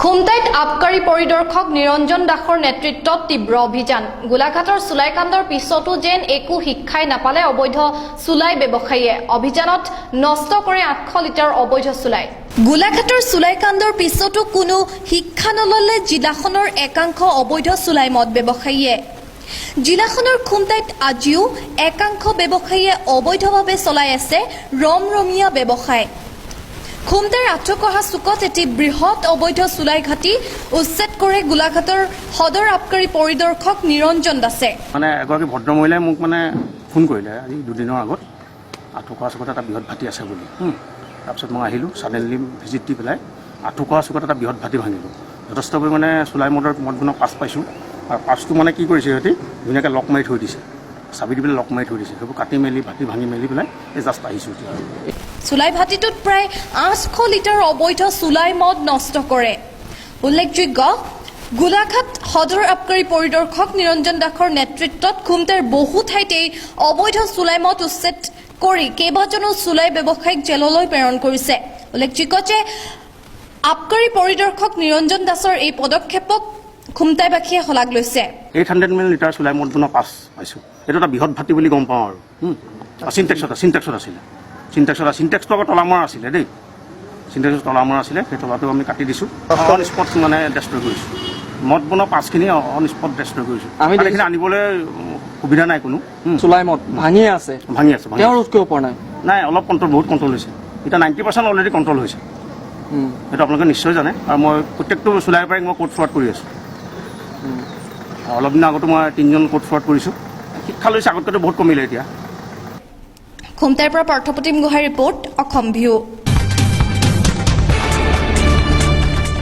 খুমটাইত আবকাৰী পৰিদৰ্শক নিৰঞ্জন দাসৰ নেতৃত্বত তীব্ৰ অভিযান। গোলাঘাটৰ চুলাইকাণ্ডৰ পিছতো যেন একো শিক্ষাই নাপালে অবৈধ চুলাই ব্যৱসায়ীয়ে। অভিযানত নষ্ট কৰে 800 লিটাৰ অবৈধ চুলাই। গোলাঘাটৰ চুলাইকাণ্ডৰ পিছতো কোনো শিক্ষা নললে জিলাখনৰ একাংশ অবৈধ চুলাই মদ ব্যৱসায়ীয়ে। জিলাখনৰ খুমটাইত আজিও একাংশ ব্যৱসায়ীয়ে অবৈধভাৱে চলাই আছে ৰমৰমীয়া ব্যৱসায়। খুমটাইৰ আঠকহা চুকত এটি বৃহৎ অবৈধ চুলাই ঘাটি উচ্ছেদ কৰে গোলাঘাটৰ সদৰ আবকাৰী পৰিদৰ্শক নিৰঞ্জন দাসে। মানে এগৰাকী ভদ্ৰ মহিলাই মোক মানে ফোন কৰিলে আজি দুদিনৰ আগত আঠকহা চুকত এটা বৃহৎ ভাটি আছে বুলি। তাৰপিছত মই আহিলোঁ, ছাডেনলি ভিজিট দি পেলাই আঠকহা চুকত এটা বৃহৎ ভাটি ভাঙিলোঁ। যথেষ্ট পৰিমাণে চুলাই মদৰ মদগুণৰ পাছ পাইছোঁ। আৰু পাছটো মানে কি কৰিছে সিহঁতি ধুনীয়াকৈ লক মাৰি থৈ দিছে, চাবি দি পেলাই লক মাৰি থৈ দিছে। সেইবোৰ কাটি মেলি ভাটি ভাঙি মেলি পেলাই এই জাষ্ট আহিছোঁ এতিয়া। চুলাই ভাটিটোত প্ৰায় 800 লিটাৰ অবৈধ চুলাই মদ নষ্ট কৰে। উল্লেখযোগ্য, গোলাঘাট সদৰ আবকাৰী পৰিদৰ্শক নিৰঞ্জন দাসৰ নেতৃত্বত খুমটাইৰ বহু ঠাইতেই অবৈধ চুলাই মদ উচ্ছেদ কৰি কেইবাজনো চুলাই ব্যৱসায়ীক জেললৈ প্ৰেৰণ কৰিছে। উল্লেখযোগ্য যে আবকাৰী পৰিদৰ্শক নিৰঞ্জন দাসৰ এই পদক্ষেপক খুমটাইবাসীয়ে শলাগ লৈছে। 800 মিলি লিটাৰ চুলাই মদগুণৰ পাছ পাইছোঁ। এইটো এটা বৃহৎ ভাটি বুলি গম পাওঁ আৰু চিনটেক্সত আছিলে। চিনটেক্সটো আকৌ তলামৰা আছিলে দেই, চিনটেক্সত তলামৰা আছিলে। সেই তলাটো আমি কাটি দিছোঁ, অন স্পট মানে ডেষ্ট্ৰয় কৰিছোঁ। মদ বনোৱা পাছখিনি অন স্পট ডেষ্ট্ৰয় কৰিছোঁ। আমি এইখিনি আনিবলৈ সুবিধা নাই কোনো। চুলাই মদ ভাঙি আছে তেওঁ ৰোধ কৰিব পৰা নাই। অলপ বহুত কণ্ট্ৰল হৈছে। এতিয়া 90% অলৰেডি কণ্ট্ৰল হৈছে। সেইটো আপোনালোকে নিশ্চয় জানে। আৰু মই প্ৰত্যেকটো চুলাই পাৰি মই কোৰ্ট ফৰৱাৰ্ড কৰি আছোঁ। অলপ দিনৰ আগতো মই 3জন কোৰ্ট ফৰৱাৰ্ড কৰিছোঁ। শিক্ষা লৈছে, আগতকৈতো বহুত কমিলে এতিয়া। খুমটাইৰ পৰা পাৰ্থপ্ৰতিম গোহাঁইৰ ৰিপৰ্ট, অসম ভিউ।